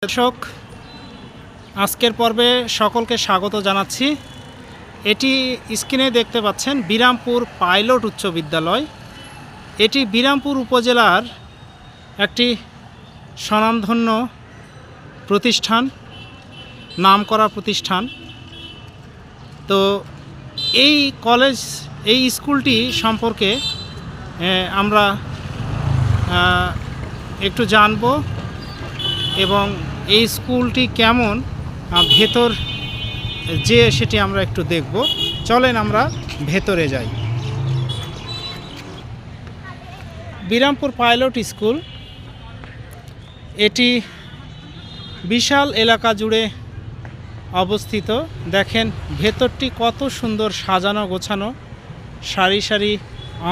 দর্শক, আজকের পর্বে সকলকে স্বাগত জানাচ্ছি। এটি স্ক্রিনে দেখতে পাচ্ছেন বিরামপুর পাইলট উচ্চ বিদ্যালয়। এটি বিরামপুর উপজেলার একটি স্বনামধন্য প্রতিষ্ঠান, নামকরা প্রতিষ্ঠান। তো এই স্কুলটি সম্পর্কে আমরা একটু জানব এবং এই স্কুলটি কেমন ভেতর যে সেটি আমরা একটু দেখব। চলেন আমরা ভেতরে যাই। বিরামপুর পাইলট স্কুল এটি বিশাল এলাকা জুড়ে অবস্থিত। দেখেন ভেতরটি কত সুন্দর সাজানো গোছানো, সারি সারি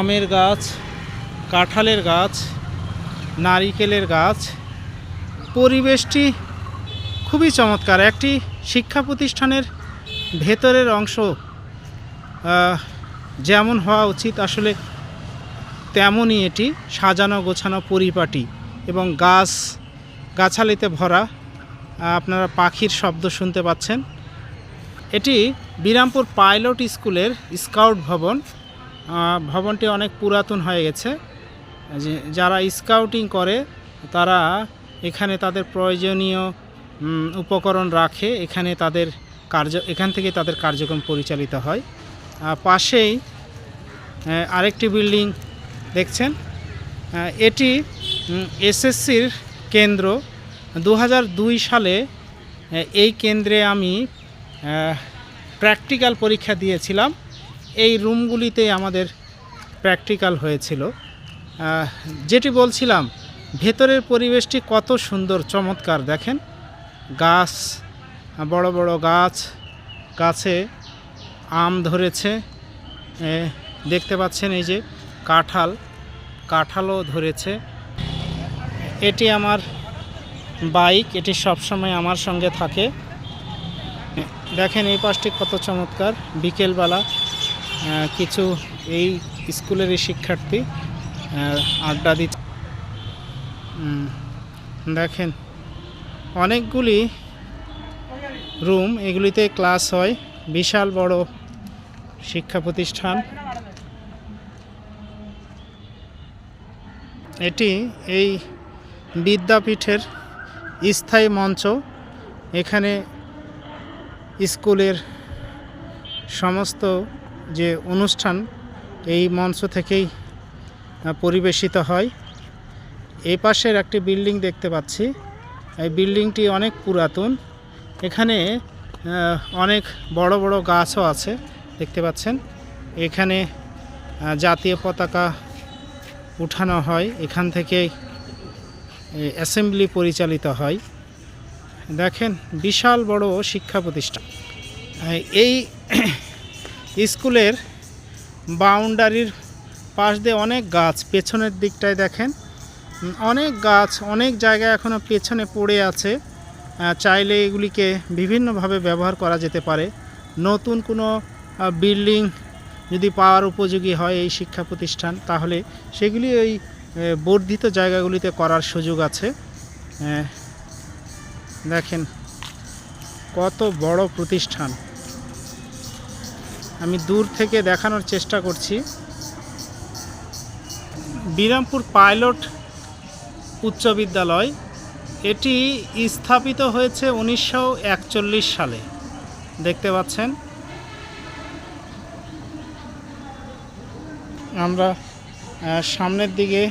আমের গাছ, কাঁঠালের গাছ, নারিকেলের গাছ। পরিবেশটি খুবই চমৎকার। একটি শিক্ষা প্রতিষ্ঠানের ভেতরের অংশ যেমন হওয়া উচিত আসলে তেমনই এটি সাজানো গোছানো পরিপাটি এবং গাছালিতে ভরা। আপনারা পাখির শব্দ শুনতে পাচ্ছেন। এটি বিরামপুর পাইলট স্কুলের স্কাউট ভবন। ভবনটি অনেক পুরাতন হয়ে গেছে। যারা স্কাউটিং করে তারা এখানে তাদের প্রয়োজনীয় উপকরণ রাখে। এখান থেকে তাদের কার্যক্রম পরিচালিত হয়। পাশেই আরেকটি বিল্ডিং দেখছেন। এটি এসএসসির কেন্দ্র। 2002 সালে এই কেন্দ্রে আমি প্র্যাকটিক্যাল পরীক্ষা দিয়েছিলাম। এই রুমগুলিতে আমাদের প্র্যাকটিক্যাল হয়েছিল। যেটি বলছিলাম, ভেতরের পরিবেশটি কত সুন্দর চমৎকার। দেখেন গাছ, বড় বড় গাছে আম ধরেছে। দেখতে পাচ্ছেন এই যে কাঁঠালও ধরেছে। এটি আমার বাইক, এটি সবসময় আমার সঙ্গে থাকে। দেখেন এই পাশটি কত চমৎকার। বিকেলবেলা কিছু এই স্কুলেরই শিক্ষার্থী আড্ডা দিচ্ছে। দেখেন অনেকগুলি রুম, এগুলিতে ক্লাস হয়। বিশাল বড় শিক্ষা প্রতিষ্ঠান এটি। এই বিদ্যাপীঠের স্থায়ী মঞ্চ। এখানে স্কুলের সমস্ত যে অনুষ্ঠান এই মঞ্চ থেকেই পরিবেশিত হয়। এই পাশের একটি বিল্ডিং দেখতে পাচ্ছি। এই বিল্ডিংটি অনেক পুরাতন। এখানে অনেক বড় বড় গাছও আছে দেখতে পাচ্ছেন। এখানে জাতীয় পতাকা উঠানো হয়, এখান থেকে অ্যাসেম্বলি পরিচালিত হয়। দেখেন বিশাল বড় শিক্ষা প্রতিষ্ঠান। এই স্কুলের বাউন্ডারির পাশ দিয়ে অনেক গাছ। পেছনের দিকটায় দেখেন অনেক গাছ, অনেক জায়গায় এখনও পেছনে পড়ে আছে। চাইলে এগুলিকে বিভিন্নভাবে ব্যবহার করা যেতে পারে। নতুন কোনো বিল্ডিং যদি পাওয়ার উপযোগী হয় এই শিক্ষা প্রতিষ্ঠান, তাহলে সেগুলি ওই বর্ধিত জায়গাগুলিতে করার সুযোগ আছে। দেখেন কত বড় প্রতিষ্ঠান। আমি দূর থেকে দেখানোর চেষ্টা করছি। বিরামপুর পাইলট উচ্চ বিদ্যালয় এটি স্থাপিত হয়েছে 1941 সালে। দেখতে পাচ্ছেন। আমরা সামনের দিকে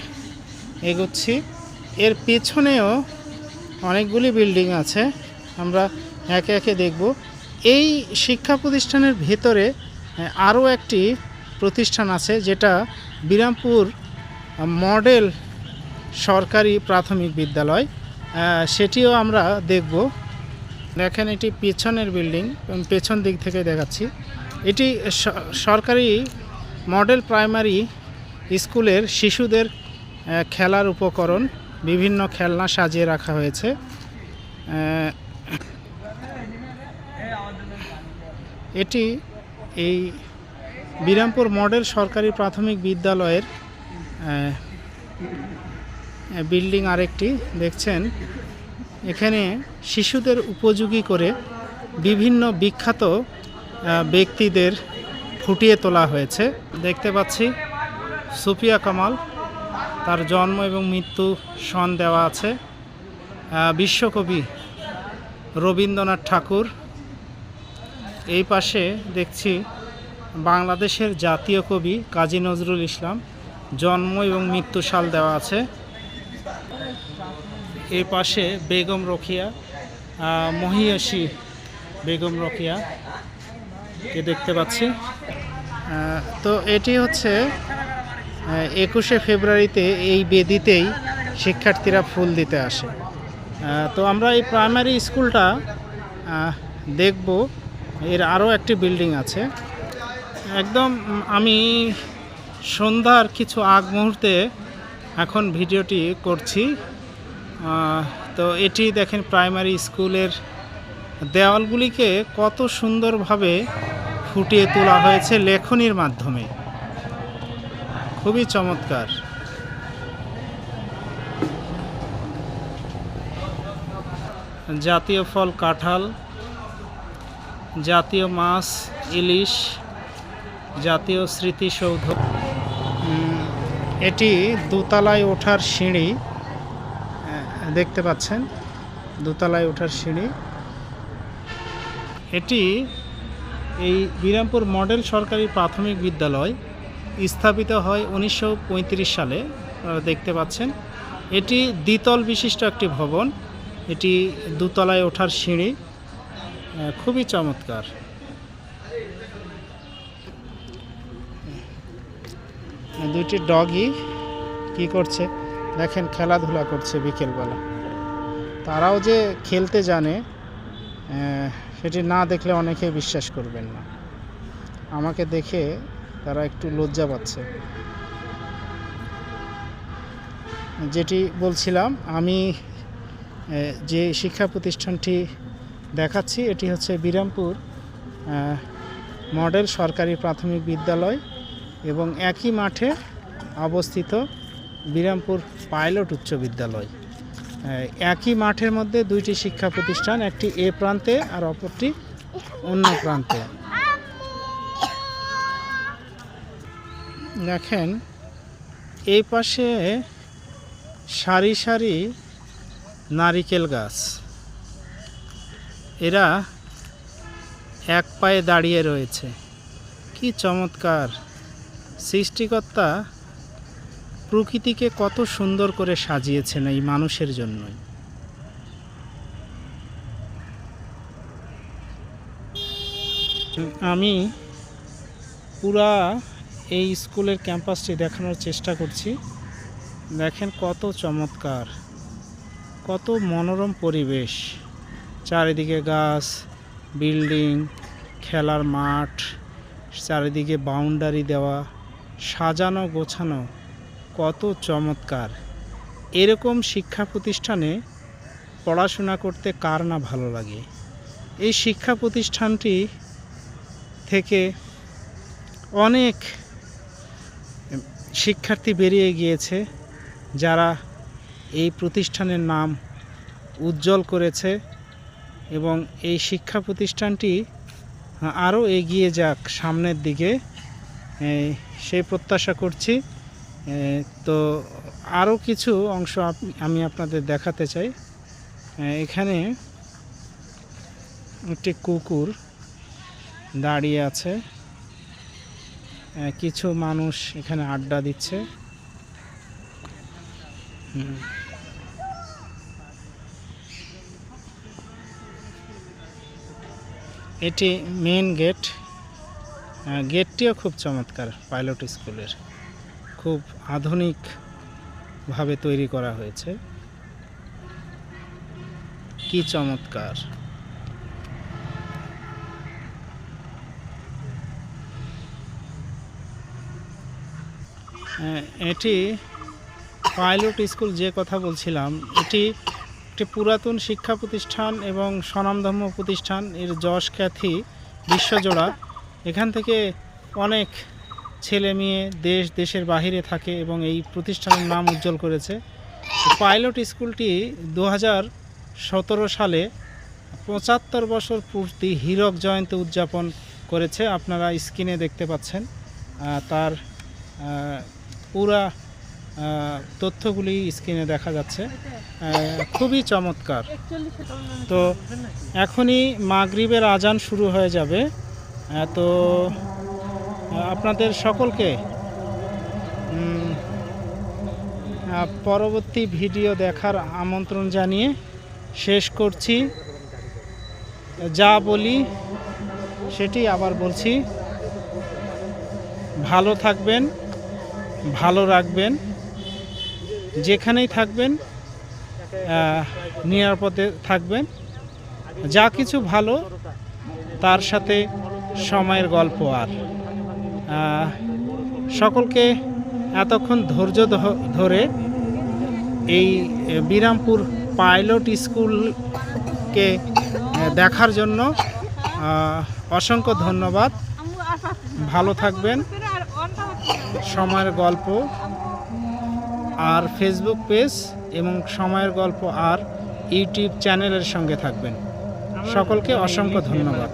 এগোচ্ছি। এর পেছনেও অনেকগুলি বিল্ডিং আছে, আমরা একে একে দেখব। এই শিক্ষা প্রতিষ্ঠানের ভেতরে আরও একটি প্রতিষ্ঠান আছে, যেটা বিরামপুর মডেল সরকারি প্রাথমিক বিদ্যালয়। সেটিও আমরা দেখব। দেখেন এটি পেছনের বিল্ডিং, পেছন দিক থেকে দেখাচ্ছি। এটি সরকারি মডেল প্রাইমারি স্কুলের শিশুদের খেলার উপকরণ, বিভিন্ন খেলনা সাজিয়ে রাখা হয়েছে। এটি এই বিরামপুর মডেল সরকারি প্রাথমিক বিদ্যালয়ের বিল্ডিং আরেকটি দেখছেন। এখানে শিশুদের উপযোগী করে বিভিন্ন বিখ্যাত ব্যক্তিদের ফুটিয়ে তোলা হয়েছে। দেখতে পাচ্ছি সুফিয়া কামাল, তার জন্ম এবং মৃত্যু সন দেওয়া আছে। বিশ্বকবি রবীন্দ্রনাথ ঠাকুর। এই পাশে দেখছি বাংলাদেশের জাতীয় কবি কাজী নজরুল ইসলাম, জন্ম এবং মৃত্যু সাল দেওয়া আছে। এই পাশে বেগম রোকেয়া, মহিয়সী বেগম রোকেয়া কে দেখতে পাচ্ছি। তো এটি হচ্ছে 21শে ফেব্রুয়ারিতে এই বেদিতেই শিক্ষার্থীরা ফুল দিতে আসে। তো আমরা এই প্রাইমারি স্কুলটা দেখব। এর আরও একটি বিল্ডিং আছে। একদম আমি সন্ধ্যার কিছু আগ মুহূর্তে এখন ভিডিওটি করছি। তো এটি দেখেন প্রাইমারি স্কুলের দেওয়ালগুলিকে কত সুন্দরভাবে ফুটিয়ে তোলা হয়েছে লেখনীর মাধ্যমে, খুবই চমৎকার। জাতীয় ফল কাঁঠাল, জাতীয় মাছ ইলিশ, জাতীয় স্মৃতিসৌধ। এটি দোতলায় ওঠার সিঁড়ি, দেখতে পাচ্ছেন দোতলায় ওঠার সিঁড়ি। এটি এই বিরামপুর মডেল সরকারি প্রাথমিক বিদ্যালয় স্থাপিত হয় 1935 সালে। দেখতে পাচ্ছেন এটি দ্বিতল বিশিষ্ট একটি ভবন। এটি দোতলায় ওঠার সিঁড়ি, খুবই চমৎকার। দুইটি ডগি কি করছে দেখেন, খেলাধুলা করছে বিকেলবেলা। তারাও যে খেলতে জানে সেটি না দেখলে অনেকে বিশ্বাস করবেন না। আমাকে দেখে তারা একটু লজ্জা পাচ্ছে। যেটি বলছিলাম, আমি যে শিক্ষা প্রতিষ্ঠানটি দেখাচ্ছি এটি হচ্ছে বিরামপুর মডেল সরকারি প্রাথমিক বিদ্যালয় এবং একই মাঠে অবস্থিত বিরামপুর পাইলট উচ্চ বিদ্যালয়। একই মাঠের মধ্যে দুইটি শিক্ষা প্রতিষ্ঠান, একটি এ প্রান্তে আর অপরটি অন্য প্রান্তে। দেখেন এই পাশে সারি সারি নারিকেল গাছ, এরা এক পায়ে দাঁড়িয়ে রয়েছে। কি চমৎকার! সৃষ্টিকর্তা প্রকৃতিকে কত সুন্দর করে সাজিয়েছেন এই মানুষের জন্যই। আমি পুরা এই স্কুলের ক্যাম্পাসটি দেখানোর চেষ্টা করছি। দেখেন কত চমৎকার, কত মনোরম পরিবেশ, চারিদিকে গাছ, বিল্ডিং, খেলার মাঠ, চারিদিকে বাউন্ডারি দেওয়া, সাজানো গোছানো, কত চমৎকার। এরকম শিক্ষা প্রতিষ্ঠানে পড়াশোনা করতে কার না ভালো লাগে। এই শিক্ষা প্রতিষ্ঠানটি থেকে অনেক শিক্ষার্থী বেরিয়ে গিয়েছে যারা এই প্রতিষ্ঠানের নাম উজ্জ্বল করেছে এবং এই শিক্ষা প্রতিষ্ঠানটি আরও এগিয়ে যাক সামনের দিকে, সেই প্রত্যাশা করছি। তো আরও কিছু অংশ আমি আপনাদের দেখাতে চাই। এখানে একটি কুকুর দাঁড়িয়ে আছে, কিছু মানুষ এখানে আড্ডা দিচ্ছে। এটি মেন গেট। গেটটিও খুব চমৎকার, পাইলট স্কুলের খুব আধুনিকভাবে তৈরি করা হয়েছে। কি চমৎকার! এটি পাইলট স্কুল যে কথা বলছিলাম, এটি একটি পুরাতন শিক্ষা প্রতিষ্ঠান এবং স্বনামধন্য প্রতিষ্ঠান। এর যশ খ্যাতি বিশ্বজোড়া। এখান থেকে অনেক ছেলে মেয়ে দেশের বাহিরে থাকে এবং এই প্রতিষ্ঠানের নাম উজ্জ্বল করেছে। পাইলট স্কুলটি সালে ৭৫ বছর পূর্তি হীরক জয়ন্তী উদযাপন করেছে। আপনারা স্ক্রিনে দেখতে পাচ্ছেন তার পুরা তথ্যগুলি স্ক্রিনে দেখা যাচ্ছে। খুবই চমৎকার। তো এখনই মাগরিবের আজান শুরু হয়ে যাবে। তো আপনাদের সকলকে পরবর্তী ভিডিও দেখার আমন্ত্রণ জানিয়ে শেষ করছি। যা বলি সেটি আবার বলছি, ভালো থাকবেন, ভালো রাখবেন, যেখানেই থাকবেন নিরাপদে থাকবেন। যা কিছু ভালো তার সাথে সময়ের গল্প। আর সকলকে এতক্ষণ ধৈর্য ধরে এই বিরামপুর পাইলট স্কুলকে দেখার জন্য অসংখ্য ধন্যবাদ। ভালো থাকবেন। সময়ের গল্প আর ফেসবুক পেজ এবং সময়ের গল্প আর ইউটিউব চ্যানেলের সঙ্গে থাকবেন। সকলকে অসংখ্য ধন্যবাদ।